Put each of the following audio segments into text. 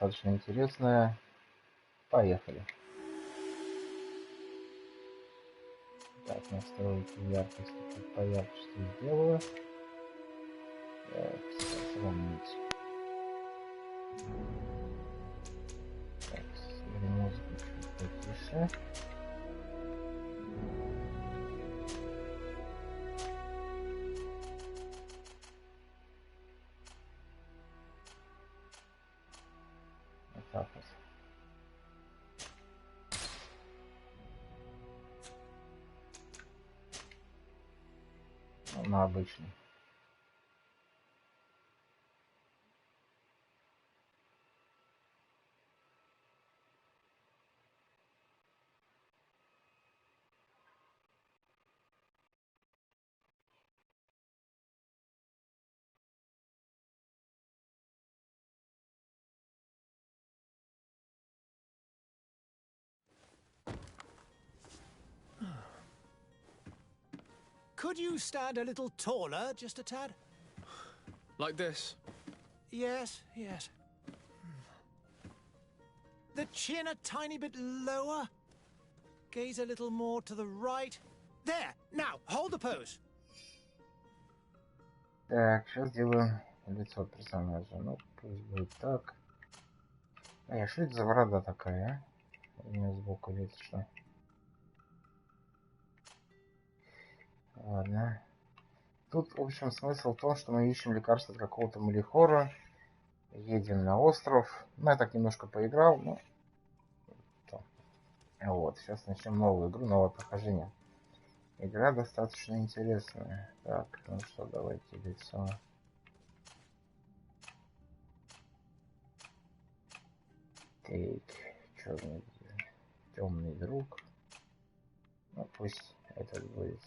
Достаточно интересная. Поехали. Так, настройки яркости тут поярче сделаю. Так, сравнить. Так, музыку чуть потише. Вот так вот. Ну, на обычный. Could you stand a little taller, just a tad? Like this? Yes, yes. The chin a tiny bit lower. Gaze a little more to the right. There! Now, hold the pose. Так, сейчас сделаем лицо персонажа. Ну, пусть будет так. Что это за борода такая, а? У меня сбоку видно, что. Ладно. Тут, в общем, смысл в том, что мы ищем лекарство от какого-то малихора. Едем на остров. Ну, я так немножко поиграл, ну... Вот, сейчас начнем новую игру, новое прохождение. Игра достаточно интересная. Так, ну что, давайте лицо. Так, черный, темный друг. Ну, пусть этот будет.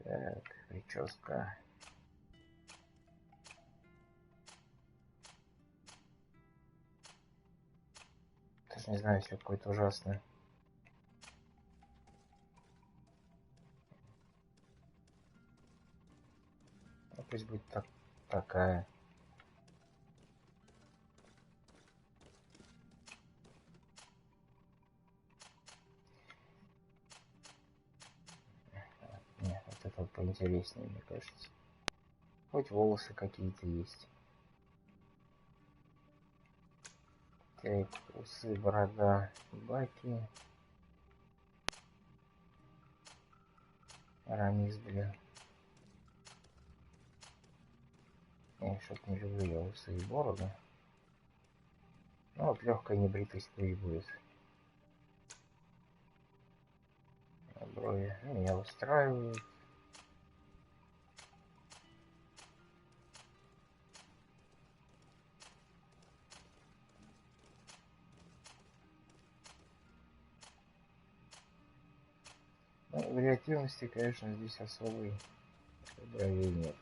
Так, прическа. Даже не знаю, если какой-то ужасный. Ну, пусть будет такая. Нет, вот это вот поинтереснее, мне кажется. Хоть волосы какие-то есть. Так, усы, борода, баки. Арамис, блин. Я что-то не люблю я усы и бороду. Ну вот легкая небритость пусть будет. Брови меня устраивают. Ну, вариативности, конечно, здесь особой бровей нет.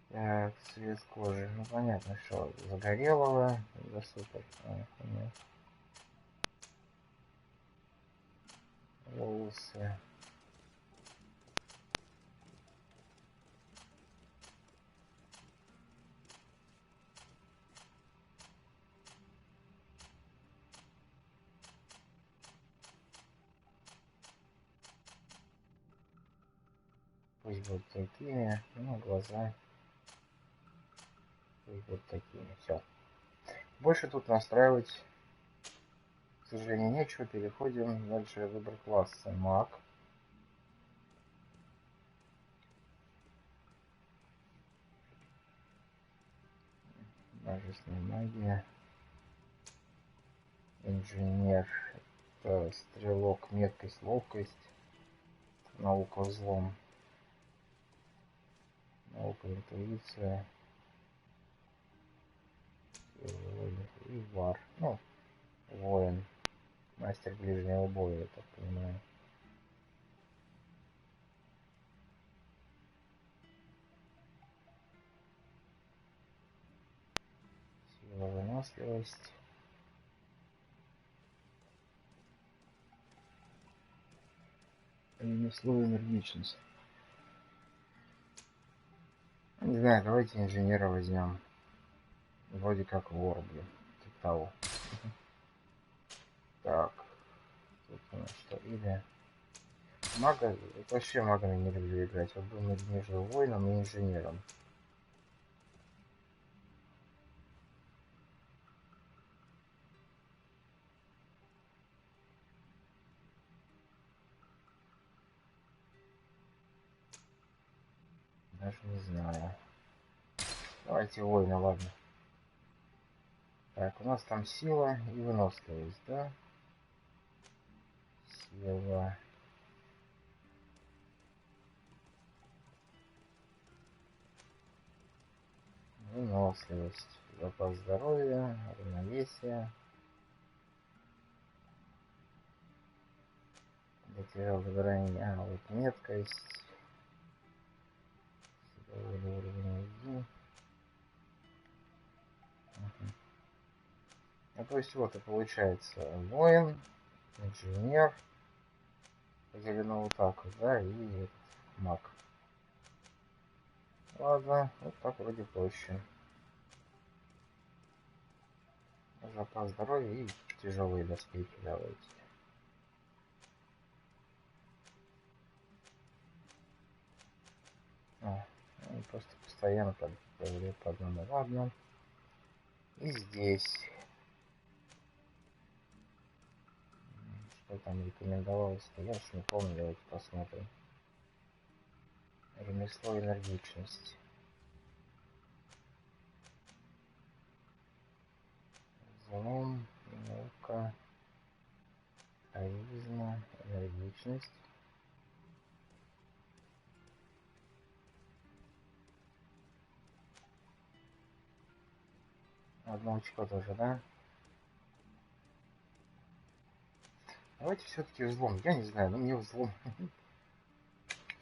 Так, цвет кожи. Ну, понятно, что загорелого. Да супер. Нет. Волосы. Пусть будут такими. Ну, глаза. Пусть будут такими. Все. Больше тут настраивать, к сожалению, нечего. Переходим дальше. Выбор класса. Маг. Божественная магия. Инженер. Это стрелок, меткость, ловкость. Наука взлом. Наука, интуиция. И вар. Ну, воин. Мастер ближнего боя, я так понимаю. Сила, выносливость. Ремесло и энергичность. Не знаю, давайте инженера возьмем. Вроде как вор, блин. Типа того. Так. Тут у нас что? Или... Мага... Это вообще магами не люблю играть. Вот был между воином и инженером. Даже не знаю. Давайте воина, ладно. Так, у нас там сила и выносливость, да? Сила. Выносливость. Запас здоровья, равновесие. Потерял выгорание. А, вот меткость. Силовой уровень 1. Ну, то есть вот и получается воин, инженер, поделено вот так вот, да, и этот маг. Ладно, вот так вроде проще. Запас здоровья и тяжелые доспехи давайте. Они просто постоянно так говорят по одному. Ладно. И здесь. Что там рекомендовалось-то? Я уж не помню, давайте посмотрим. Ремесло, энергичность. Взлом, наука, харизма, энергичность. Одно очко тоже, да? Давайте все-таки взлом. Я не знаю, но мне взлом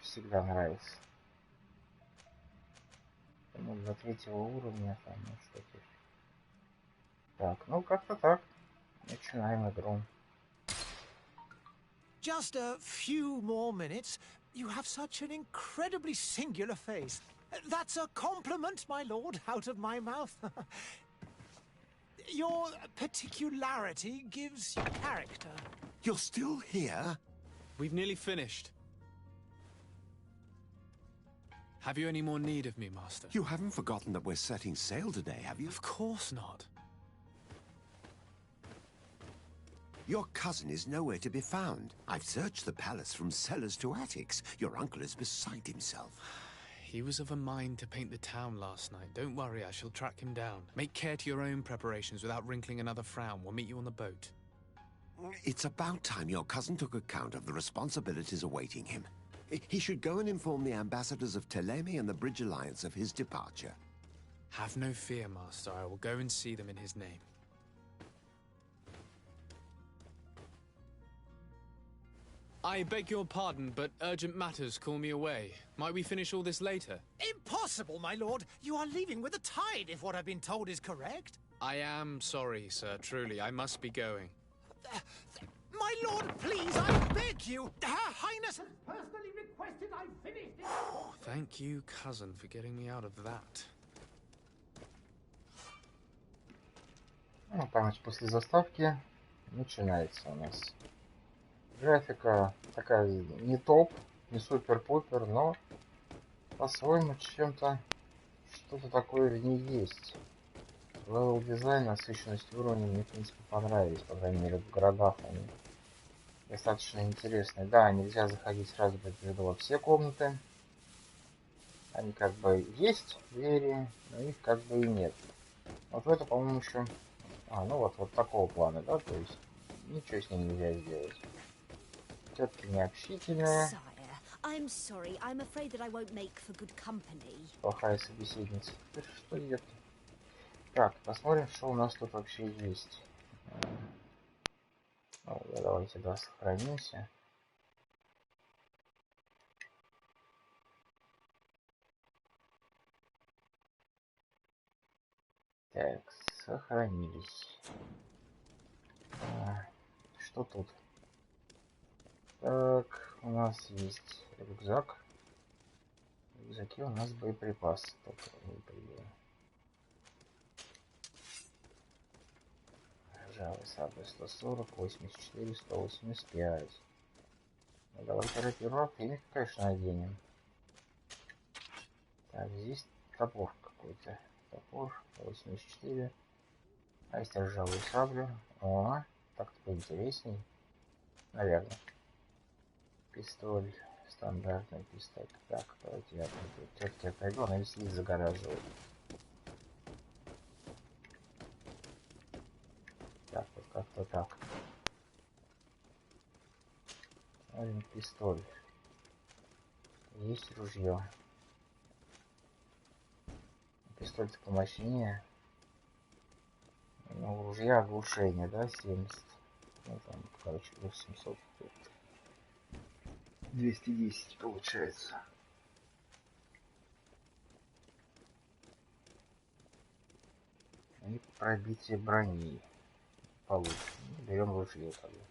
всегда нравится. Ну, до 3-го уровня там, ну что-то. Так, ну как-то так. Начинаем игру. Just a few more minutes. You have such an incredibly singular face. That's a compliment, my lord, out of my mouth. Your particularity gives you character. You're still here? We've nearly finished. Have you any more need of me, Master? You haven't forgotten that we're setting sail today, have you? Of course not. Your cousin is nowhere to be found. I've searched the palace from cellars to attics. Your uncle is beside himself. He was of a mind to paint the town last night. Don't worry, I shall track him down. Make care to your own preparations without wrinkling another frown. We'll meet you on the boat. It's about time your cousin took account of the responsibilities awaiting him. He should go and inform the ambassadors of Telemi and the Bridge Alliance of his departure. Have no fear, Master. I will go and see them in his name. I beg your pardon, but urgent matters call me away. Might we finish all this later? Impossible, my lord. You are leaving with the tide, if what I've been told is correct. I am sorry, sir. Truly, I must be going. My lord, please, I beg you. Her Highness has personally requested I finish this. Thank you, cousin, for getting me out of that. Ну, там, значит, после заставки начинается у нас. Графика такая не топ, не супер-пупер, но по-своему чем-то что-то такое в ней есть. Левел дизайн, насыщенность уровня мне, в принципе, понравились, по крайней мере, в городах они достаточно интересные. Да, нельзя заходить сразу во все комнаты. Они как бы есть двери, но их как бы и нет. Вот в это, по-моему, еще... ну вот такого плана, да, то есть ничего с ним нельзя сделать. Тетки необщительные. I'm sorry. I'm afraid that I won't make for good company. Плохая собеседница. Что идет? Так, посмотрим, что у нас тут вообще есть. Ну, давайте, да, сохранимся. Так, сохранились. Что тут? Так, у нас есть рюкзак. В рюкзаке у нас боеприпасы. Только не ржавый сабль 140, 84, 185. Ну, давайте рапировку, конечно, оденем. Так, здесь топор какой-то. Топор 84. А есть ржавую саблю. О, так-то поинтересней. Наверное. Пистоль. Стандартный пистоль. Так, давайте я тетки отойду, она весь вид загораживает. Так, вот как-то так. Один пистоль. Есть ружье. Пистоль-то помощнее. Ну, ружья оглушение, да, 70. Ну, там, короче, плюс 700. 210 получается. И пробитие брони получше. Берем ружье тогда.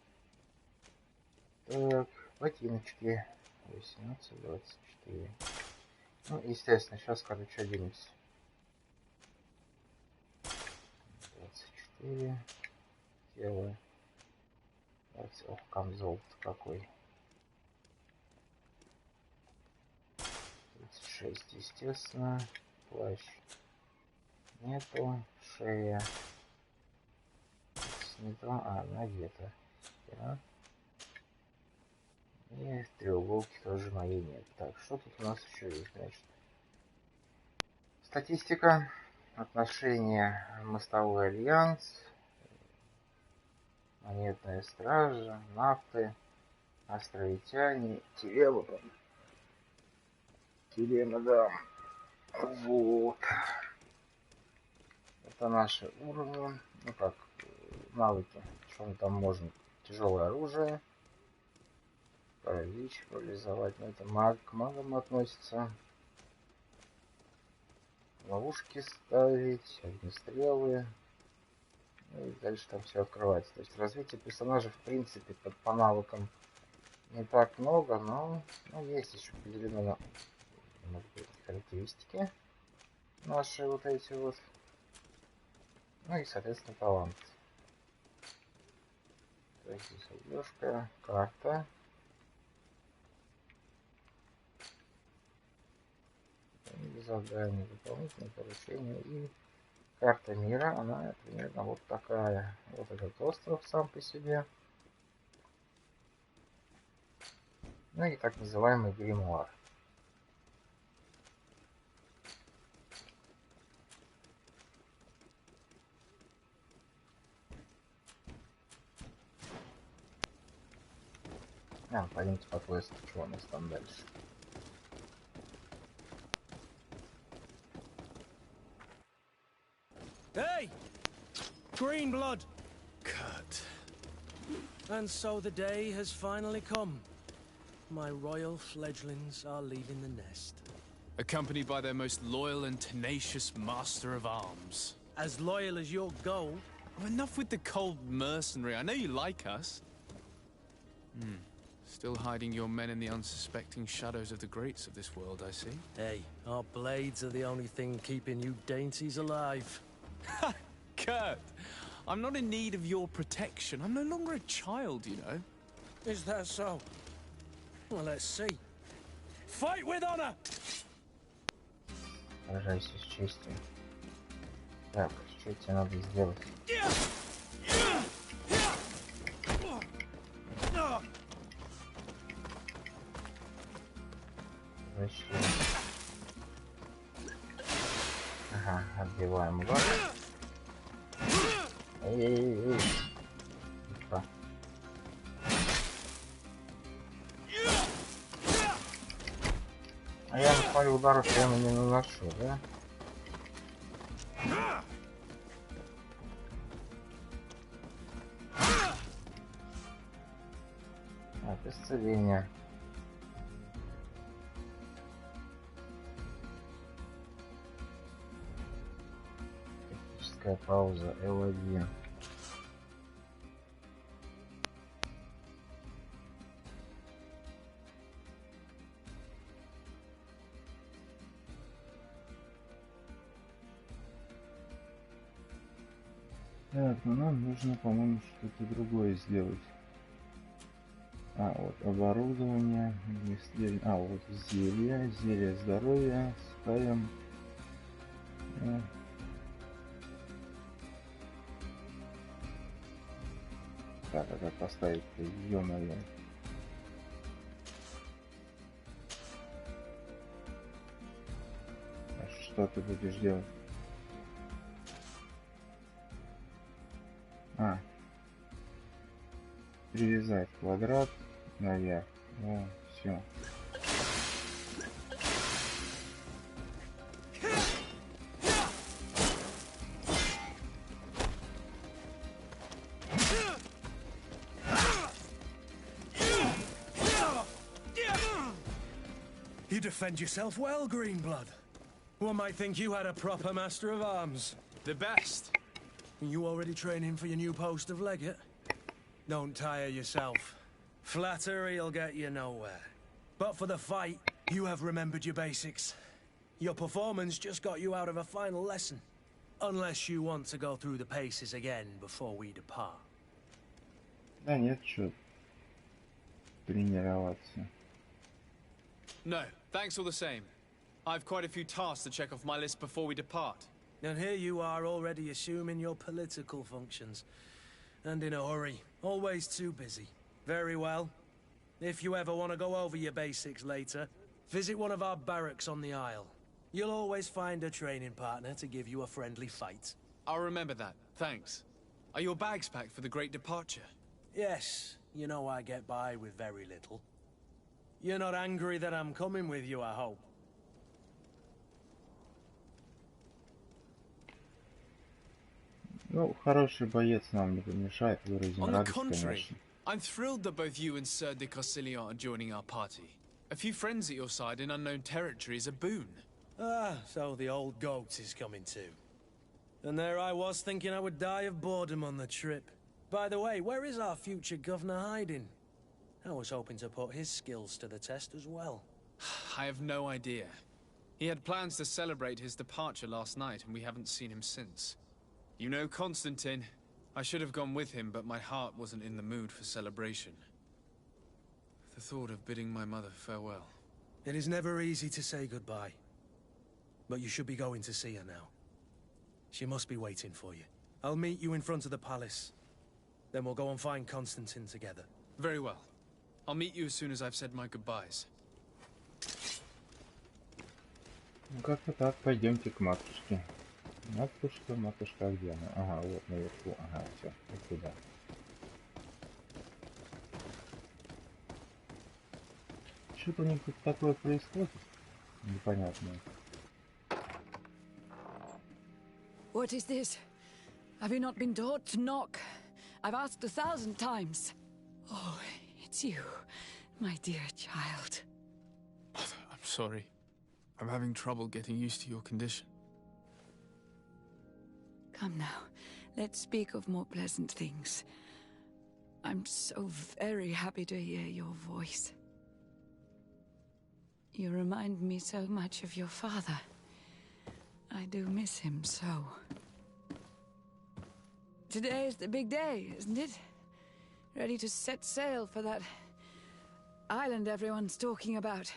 Так, ботиночки. 18, 24. Ну, естественно, сейчас, короче, оденемся. 24. Тело. Ох, камзол какой. 36, естественно. Плащ. Нету. Шея. Нету. А, надето. Да. И треуголки тоже моей нет. Так, что тут у нас еще есть, значит? Статистика. Отношения. Мостовой альянс. Монетная стража. Нафты. Островитяне. Телема там. Телема, да. Вот. Это наши уровни. Ну как, навыки. Что там можно? Тяжелое оружие. Паралич, парализовать. Но это к магам относится. Ловушки ставить. Огнестрелы. Ну и дальше там все открывается. То есть развитие персонажа в принципе по навыкам не так много, но есть еще поделено на характеристики наши вот эти вот. Ну и, соответственно, талант. То есть здесь одежка, карта. Задание, дополнительные поручения и карта мира. Она примерно вот такая. Вот этот остров сам по себе. Ну и так называемый гримуар. Пойдемте по квесту, что у нас там дальше. Hey! Green blood! Kurt. And so the day has finally come. My royal fledglings are leaving the nest. Accompanied by their most loyal and tenacious master of arms. As loyal as your gold. Oh, enough with the cold mercenary. I know you like us. Still hiding your men in the unsuspecting shadows of the greats of this world, I see. Hey, our blades are the only thing keeping you dainties alive. Kurt, I'm not in need of your protection. I'm no longer a child, you know. Is that so? Well, let's see. Fight with honor! Сражайся с честью. Так, что тебе надо сделать? Зачем? Ага, отбиваем удар. Эй-эй-эй. Тихо. А я смотрю, ударов прямо не наношу, да? Так, исцеление. Тактическая пауза L1. Так, ну нам нужно, по-моему, что-то другое сделать. А, вот оборудование, а, вот зелье здоровья, ставим. Так, а как поставить-то, ё-моё. А что ты будешь делать? А, привязать квадрат наверх. О, все. You defend yourself well, Greenblood. One might think you had a proper master of arms. The best. You already training for your new post of legate? Don't tire yourself. Flattery'll get you nowhere. But for the fight, you have remembered your basics. Your performance just got you out of a final lesson. Unless you want to go through the paces again before we depart. Да нет, что тренироваться. No, thanks all the same. I've quite a few tasks to check off my list before we depart. And here you are already assuming your political functions. And in a hurry. Always too busy. Very well. If you ever want to go over your basics later, visit one of our barracks on the Isle. You'll always find a training partner to give you a friendly fight. I'll remember that, thanks. Are your bags packed for the great departure? Yes, you know I get by with very little. You're not angry that I'm coming with you, I hope. Ну, хороший боец нам не помешает, выразим On the радость, contrary, конечно. I'm thrilled that both you and Sir de Corsilion are joining our party. A few friends at your side in unknown territory is a boon. Ah, so the old goat is coming too. And there I was thinking I would die of boredom on the trip. By the way, where is our future governor hiding? I was hoping to put his skills to the test as well. I have no idea. He had plans to celebrate his departure last night, and we haven't seen him since. You know Constantine. I should have gone with him, but my heart wasn't in the mood for celebration. The thought of bidding my mother farewell. It is never easy to say goodbye. But you should be going to see her now. She must be waiting for you. I'll meet you in front of the palace. Then we'll go and find Constantine together. Very well. I'll meet you as soon as I've said my goodbyes. Ну как-то так, пойдемте к матушке. Матушка, матушка, где она? Ага, вот наверху. Ага, все, вот туда. Что-то у них тут такое происходит непонятное. What is this? Have you not been taught to knock? I've asked 1,000 times. Oh, it's you, my dear child. Mother, I'm sorry. I'm having trouble getting used to your condition. Come now, let's speak of more pleasant things. I'm so very happy to hear your voice. You remind me so much of your father. I do miss him so. Today is the big day, isn't it? Ready to set sail for that island everyone's talking about.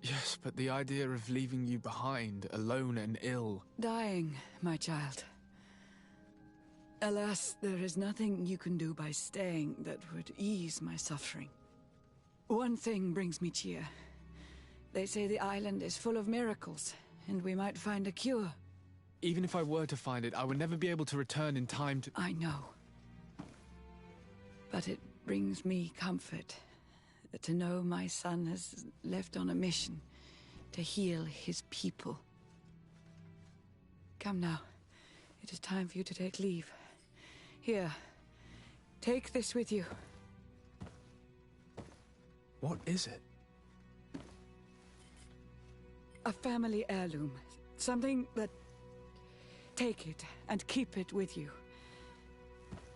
Yes, but the idea of leaving you behind, alone and ill... Dying, my child. Alas, there is nothing you can do by staying that would ease my suffering. One thing brings me cheer. They say the island is full of miracles, and we might find a cure. Even if I were to find it, I would never be able to return in time to... I know. But it brings me comfort to know my son has left on a mission to heal his people. Come now. It is time for you to take leave. Here. Take this with you. What is it? A family heirloom. Something that... Take it and keep it with you.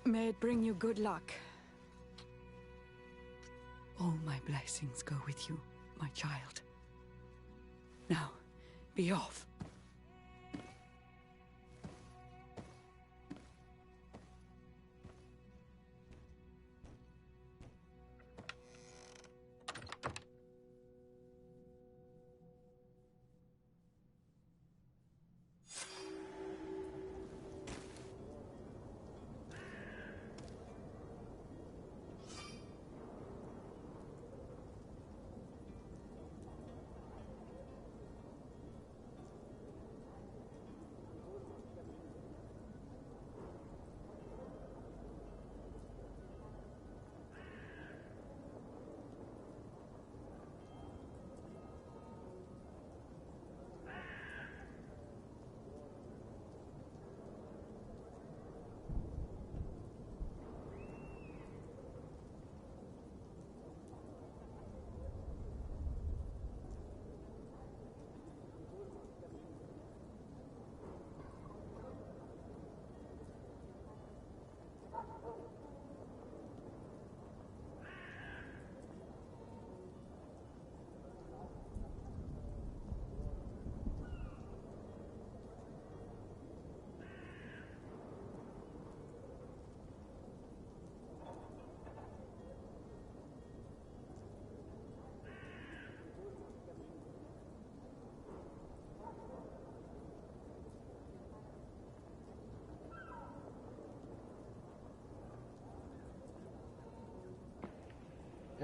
May it bring you good luck. All my blessings go with you, my child. Now, be off.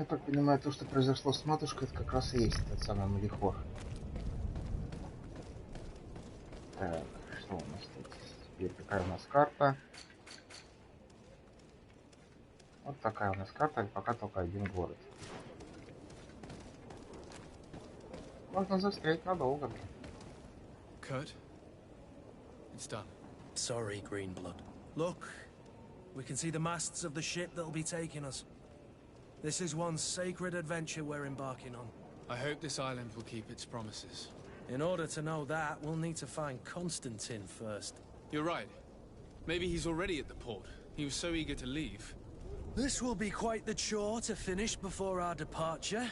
Я так понимаю, то, что произошло с матушкой, это как раз и есть тот самый Малихор. Так, что у нас тут? Теперь какая у нас карта? Вот такая у нас карта, и пока только один город. Можно застрять надолго. Kurt, it's done. Sorry, Greenblood. Look, we can see the masts of the ship that'll be taking us. This is one sacred adventure we're embarking on. I hope this island will keep its promises. In order to know that, we'll need to find Constantine first. You're right. Maybe he's already at the port. He was so eager to leave. This will be quite the chore to finish before our departure.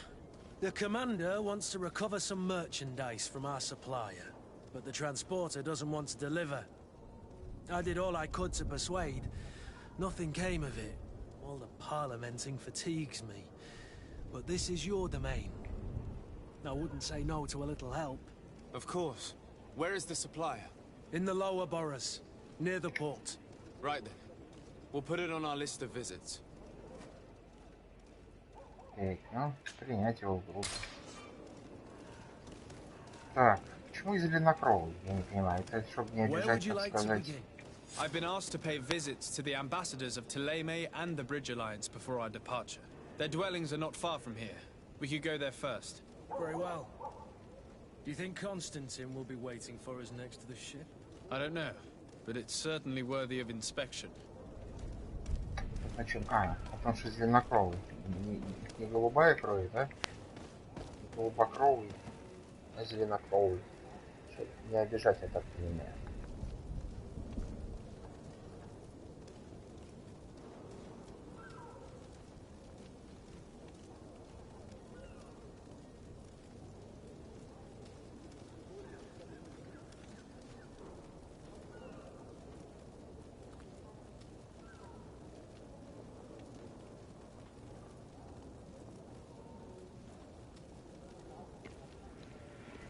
The commander wants to recover some merchandise from our supplier, but the transporter doesn't want to deliver. I did all I could to persuade. Nothing came of it. All the parliamenting fatigues me. But this is your domain. I wouldn't say no to a little help. Of course. Where is the supplier? In the lower boroughs, near the port. Right then. We'll put it on our list of visits. Так, ну, принять его в группу. Так, почему зеленокровый? Я не понимаю. Это чтобы не обижать, так сказать. I've been asked to pay visits to the ambassadors of Thélème and the Bridge Alliance before our departure. Their dwellings are not far from here. We could go there first. Very well. Do you think Constantine will be waiting for us next to the ship? I don't know, but it's certainly worthy of inspection. Значит, потому что зеленокровый. Не голубая кровь, да? Не голубокровый, а зеленокровый. Чтобы не обижать, я так понимаю.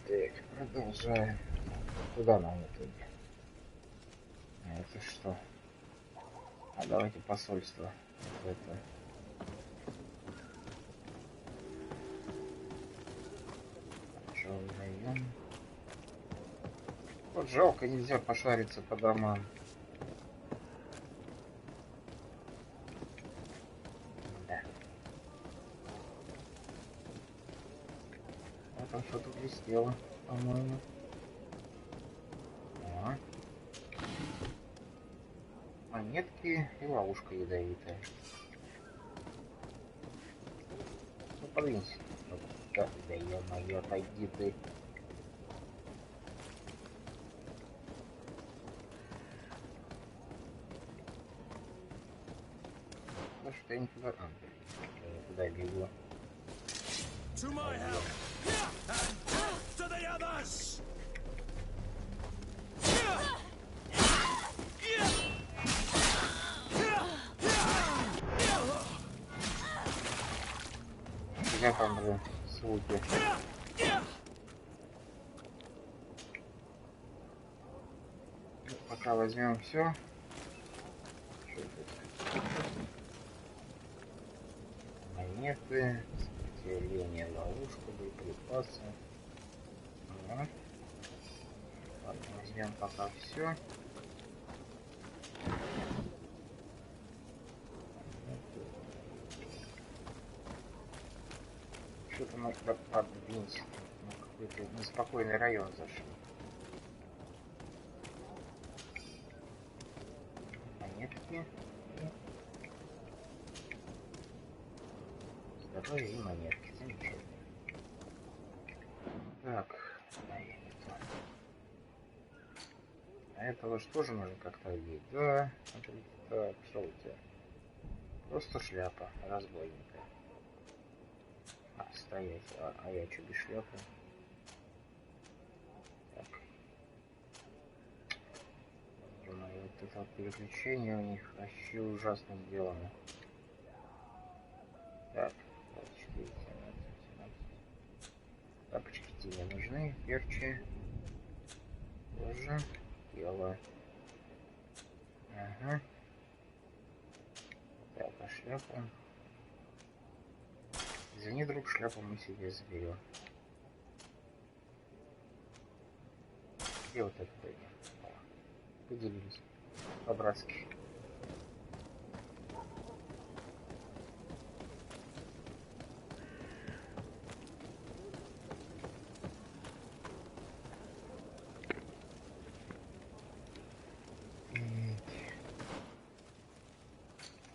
Так, продолжаем. Куда нам в итоге? А это что? А давайте посольство. Это. Начало район. Вот жалко, нельзя пошариться по домам. Да. А там что-то блестело, по-моему. Монетки и ловушка ядовитая. Ну подвинься. Да, ё-моё, отойди ты. Ну что, я не туда... я не туда бегу. To my help! And to the others! Я там, блин, звуки. Пока возьмем все. Монеты, сопротивление, ловушка, боеприпасы. Ага. Ладно, возьмем пока все. Что-то мы подвинься. Какой-то неспокойный район зашел. Монетки. Здоровье и монетки. Замечательно. Так. А этого же тоже можно как-то одеть. Да. Смотрите. Так, что у тебя? Просто шляпа разбойника. Стоять. А я что, без шляпы? Так. Думаю, вот это вот переключение у них вообще ужасно сделано. Так, 24, 17, 17. Тапочки тебе нужны, перчи. Тоже. Тело. Ага. Так, а шляпу? Извини, друг, шляпу мы себе заберем. Где вот это дойдем? Поделились. По-братски.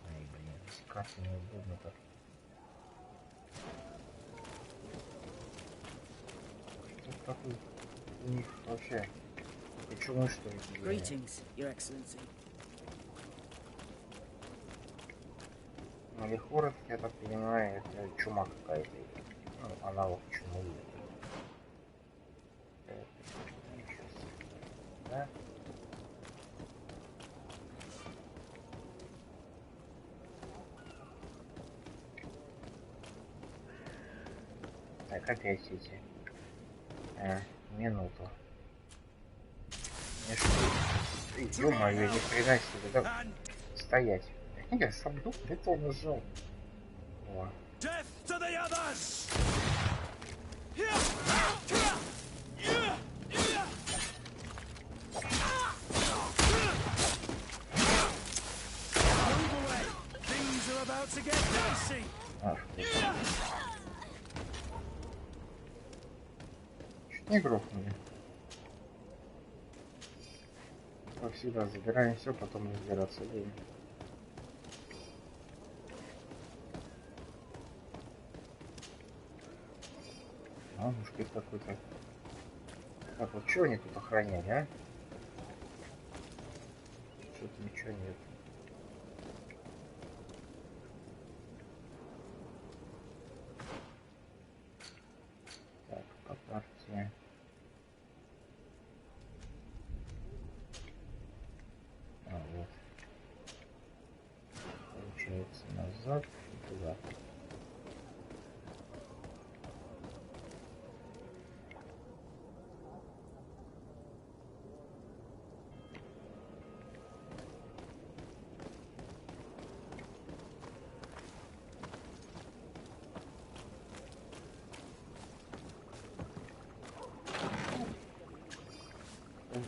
Ай, блин, как неудобно так. Что такое у них вообще? Почему что ли? Greetings, Your Excellency. Малихород, я так понимаю, это чума какая-то. Ну, аналог чумы. Да? Так, опять эти. Минуту. Ё-моё, ни хрена себе, да стоять. Я сам дух бетон нажал. О. Death to the others! Move away! Things are about to get dicey! Ах, чуть не грохнули. Как всегда, забираем все, потом разбираться будем. А, мушкет какой-то. Так, вот что они тут охраняли, а? Что-то ничего нет. Так, по карте. А, вот. Получается назад и туда.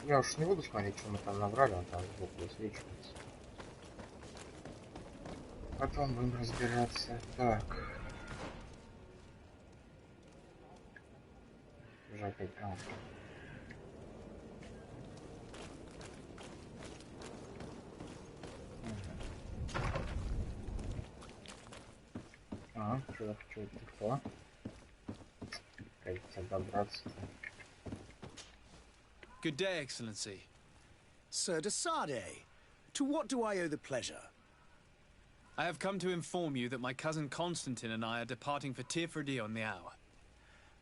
Я уж не буду смотреть, что мы там набрали, он там сбоку высвечивается. Потом будем разбираться. Так. Уже опять. Что это такое? Как тебе добраться-то? Good day, Excellency. Sir de Sade, to what do I owe the pleasure? I have come to inform you that my cousin Constantine and I are departing for Tirfredi on the hour.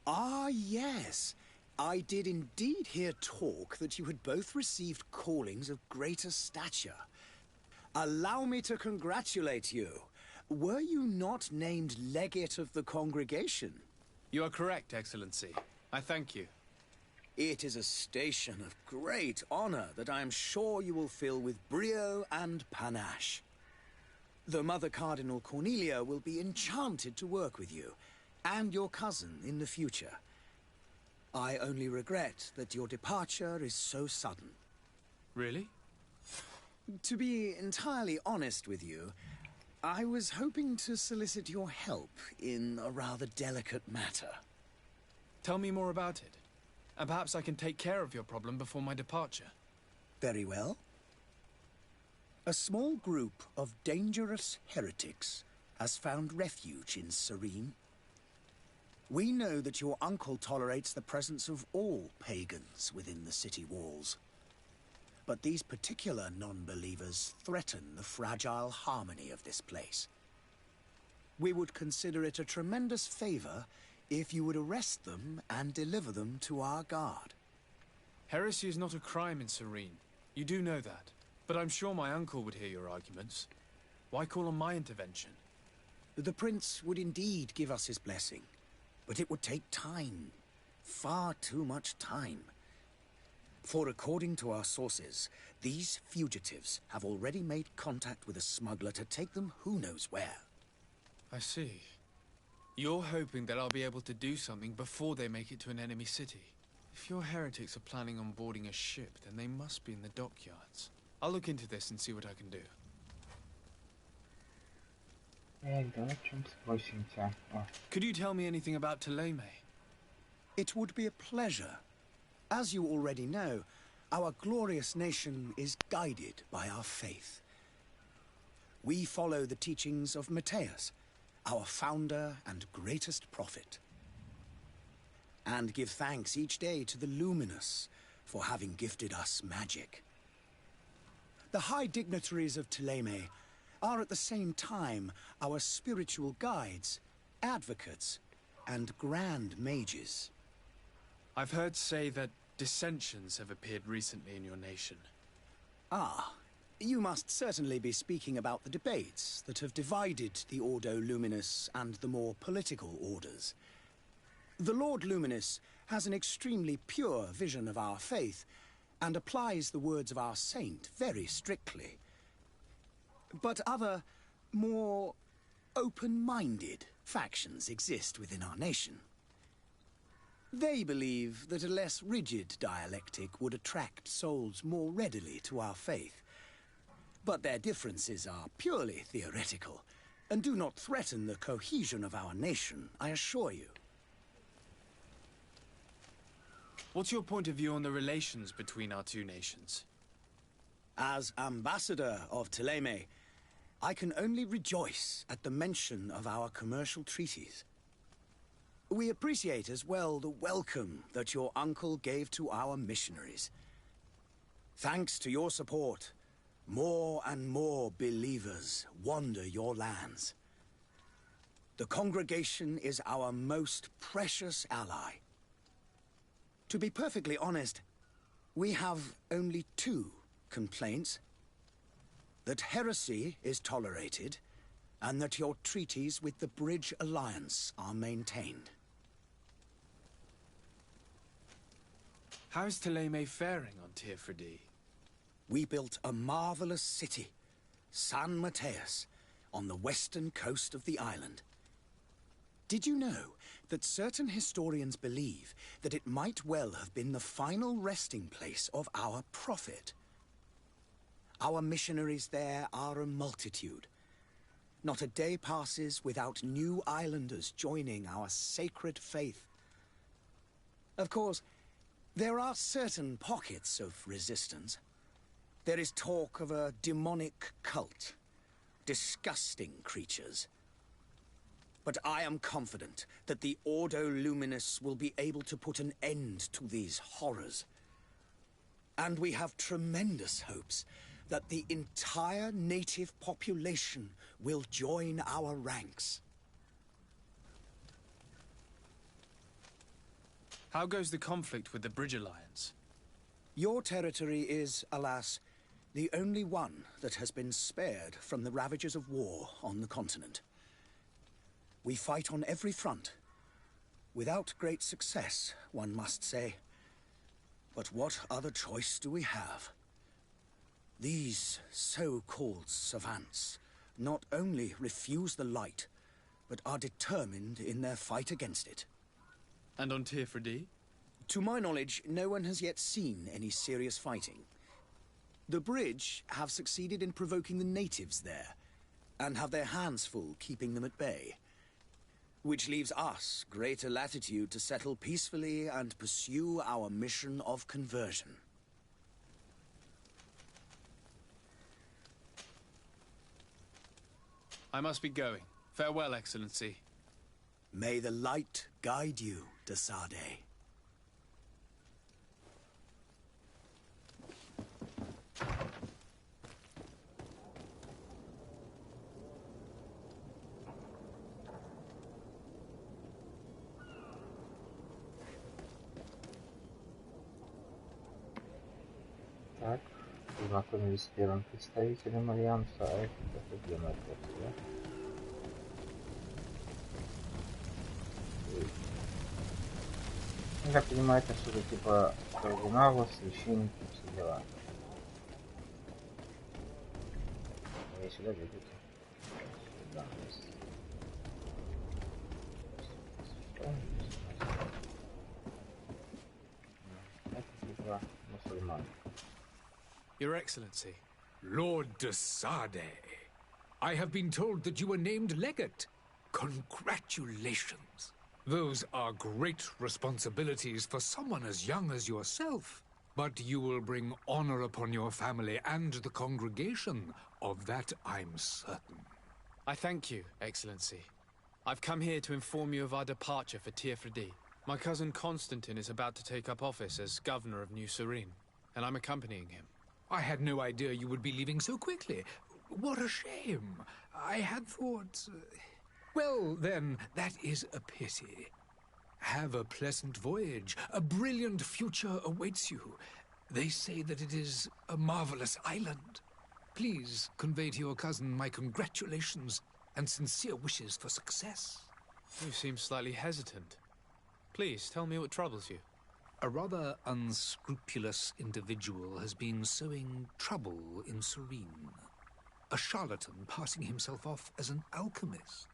Ah, yes. I did indeed hear talk that you had both received callings of greater stature. Allow me to congratulate you. Were you not named legate of the congregation? You are correct, Excellency. I thank you. It is a station of great honor that I am sure you will fill with brio and panache. The Mother Cardinal Cornelia will be enchanted to work with you, and your cousin in the future. I only regret that your departure is so sudden. Really? To be entirely honest with you, I was hoping to solicit your help in a rather delicate matter. Tell me more about it. And perhaps I can take care of your problem before my departure. Very well. A small group of dangerous heretics has found refuge in Serene. We know that your uncle tolerates the presence of all pagans within the city walls. But these particular non-believers threaten the fragile harmony of this place. We would consider it a tremendous favor if you would arrest them and deliver them to our guard. Heresy is not a crime in Serene. You do know that. But I'm sure my uncle would hear your arguments. Why call on my intervention? The prince would indeed give us his blessing, but it would take time. Far too much time. For according to our sources, these fugitives have already made contact with a smuggler to take them who knows where. I see. You're hoping that I'll be able to do something before they make it to an enemy city. If your heretics are planning on boarding a ship, then they must be in the dockyards. I'll look into this and see what I can do. Could you tell me anything about Thélème? It would be a pleasure. As you already know, our glorious nation is guided by our faith. We follow the teachings of Matthias, our founder and greatest prophet, and give thanks each day to the Luminous for having gifted us magic. The high dignitaries of Thélème are at the same time our spiritual guides, advocates, and grand mages. I've heard say that dissensions have appeared recently in your nation. Ah, you must certainly be speaking about the debates that have divided the Ordo Luminous and the more political orders. The Lord Luminous has an extremely pure vision of our faith and applies the words of our saint very strictly. But other, more open-minded factions exist within our nation. They believe that a less rigid dialectic would attract souls more readily to our faith. But their differences are purely theoretical, and do not threaten the cohesion of our nation, I assure you. What's your point of view on the relations between our two nations? As ambassador of Thélème, I can only rejoice at the mention of our commercial treaties. We appreciate as well the welcome that your uncle gave to our missionaries. Thanks to your support, more and more believers wander your lands. The congregation is our most precious ally. To be perfectly honest, we have only two complaints. That heresy is tolerated, and that your treaties with the Bridge Alliance are maintained. How is Thélème faring on Tirfredi? We built a marvelous city, San Matthias, on the western coast of the island. Did you know that certain historians believe that it might well have been the final resting place of our prophet? Our missionaries there are a multitude. Not a day passes without new islanders joining our sacred faith. Of course, there are certain pockets of resistance. There is talk of a demonic cult, disgusting creatures. But I am confident that the Ordo Luminous will be able to put an end to these horrors. And we have tremendous hopes that the entire native population will join our ranks. How goes the conflict with the Bridge Alliance? Your territory is, alas, the only one that has been spared from the ravages of war on the continent. We fight on every front, without great success, one must say. But what other choice do we have? These so-called savants not only refuse the light, but are determined in their fight against it. And on Tirfredi? To my knowledge, no one has yet seen any serious fighting. The Bridge have succeeded in provoking the natives there, and have their hands full keeping them at bay. Which leaves us greater latitude to settle peacefully and pursue our mission of conversion. I must be going. Farewell, Excellency. May the light guide you, de Sade. Так, познакомились с первым представителем Альянса, а это где находится, да? Ну, как понимаете, что-то типа кардиналов, священники, все дела. Я сюда ведут. Сюда. Да, мусульман. Your Excellency. Lord de Sade, I have been told that you were named legate. Congratulations. Those are great responsibilities for someone as young as yourself. But you will bring honor upon your family and the congregation. Of that, I'm certain. I thank you, Excellency. I've come here to inform you of our departure for Tirfredi. My cousin Constantine is about to take up office as governor of New Serene, and I'm accompanying him. I had no idea you would be leaving so quickly. What a shame. I had thought... Well, then, that is a pity. Have a pleasant voyage. A brilliant future awaits you. They say that it is a marvelous island. Please convey to your cousin my congratulations and sincere wishes for success. You seem slightly hesitant. Please, tell me what troubles you. A rather unscrupulous individual has been sowing trouble in Serene. A charlatan passing himself off as an alchemist.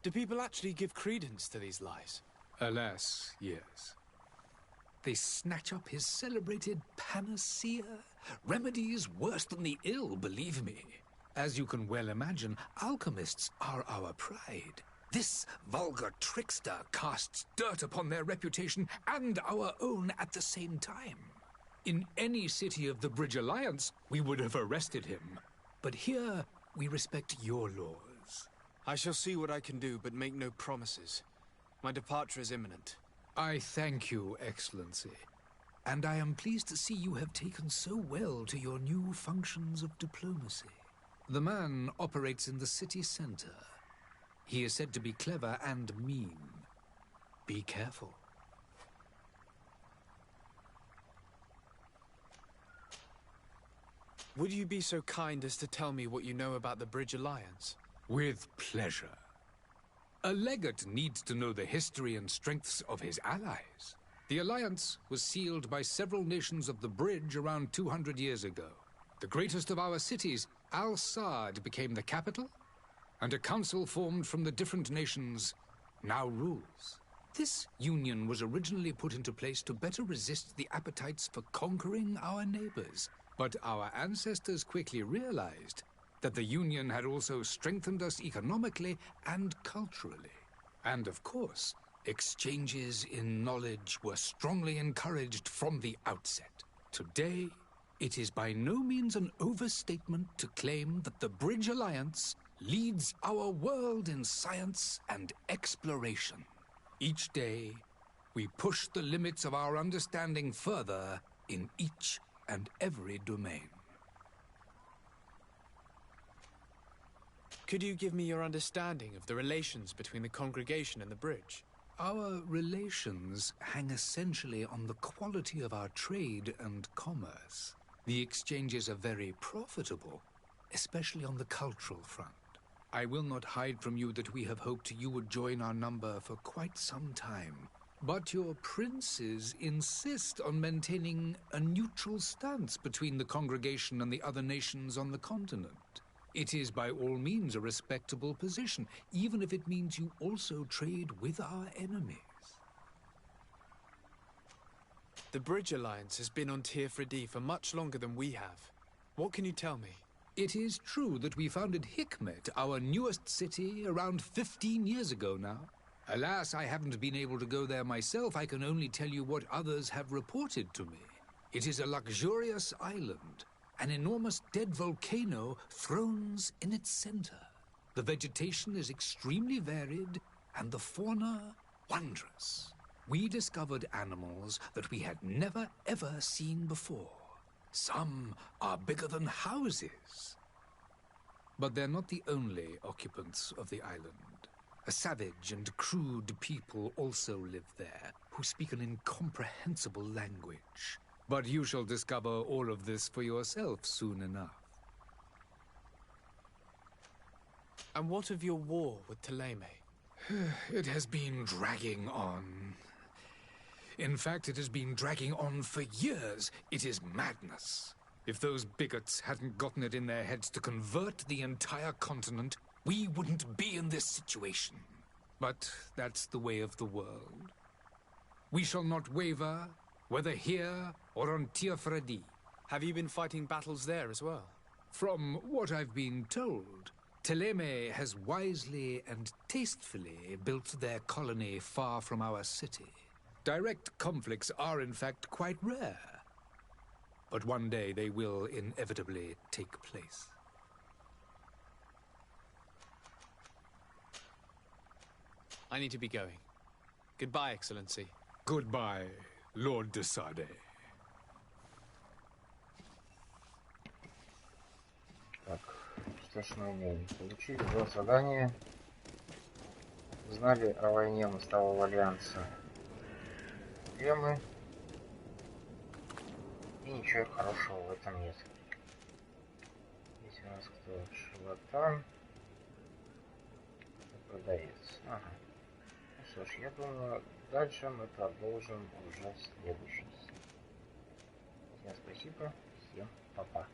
Do people actually give credence to these lies? Alas, yes. They snatch up his celebrated panacea. Remedies worse than the ill, believe me. As you can well imagine, alchemists are our pride. This vulgar trickster casts dirt upon their reputation and our own at the same time. In any city of the Bridge Alliance, we would have arrested him. But here, we respect your laws. I shall see what I can do, but make no promises. My departure is imminent. I thank you, Excellency. And I am pleased to see you have taken so well to your new functions of diplomacy. The man operates in the city center. He is said to be clever and mean. Be careful. Would you be so kind as to tell me what you know about the Bridge Alliance? With pleasure. A legate needs to know the history and strengths of his allies. The alliance was sealed by several nations of the Bridge around 200 years ago. The greatest of our cities, Al-Saad, became the capital, and a council formed from the different nations now rules. This union was originally put into place to better resist the appetites for conquering our neighbors. But our ancestors quickly realized that the union had also strengthened us economically and culturally. And of course, exchanges in knowledge were strongly encouraged from the outset. Today, it is by no means an overstatement to claim that the Bridge Alliance leads our world in science and exploration. Each day, we push the limits of our understanding further in each and every domain. Could you give me your understanding of the relations between the congregation and the Bridge? Our relations hang essentially on the quality of our trade and commerce. The exchanges are very profitable, especially on the cultural front. I will not hide from you that we have hoped you would join our number for quite some time. But your princes insist on maintaining a neutral stance between the congregation and the other nations on the continent. It is by all means a respectable position, even if it means you also trade with our enemies. The Bridge Alliance has been on Tirfredi for much longer than we have. What can you tell me? It is true that we founded Hikmet, our newest city, around 15 years ago now. Alas, I haven't been able to go there myself. I can only tell you what others have reported to me. It is a luxurious island. An enormous dead volcano thrones in its center. The vegetation is extremely varied, and the fauna wondrous. We discovered animals that we had never ever seen before. Some are bigger than houses. But they're not the only occupants of the island. A savage and crude people also live there, who speak an incomprehensible language. But you shall discover all of this for yourself soon enough. And what of your war with Thélème? It has been dragging on. In fact, it has been dragging on for years. It is madness. If those bigots hadn't gotten it in their heads to convert the entire continent, we wouldn't be in this situation. But that's the way of the world. We shall not waver, whether here or on Tiafradi. Have you been fighting battles there as well? From what I've been told, Teleme has wisely and tastefully built their colony far from our city. Direct conflicts are in fact quite rare. But one day they will inevitably take place. I need to be going. Goodbye, Excellency. Goodbye, Lord de Sade. Так, что ж мы имеем? Получили 2 задания. Узнали о войне Мостового Альянса. Где мы? И ничего хорошего в этом нет. Здесь у нас кто? Шарлатан. Продавец. Ага. Ну что ж, я думаю, дальше мы продолжим уже в следующий. Всем спасибо, всем пока.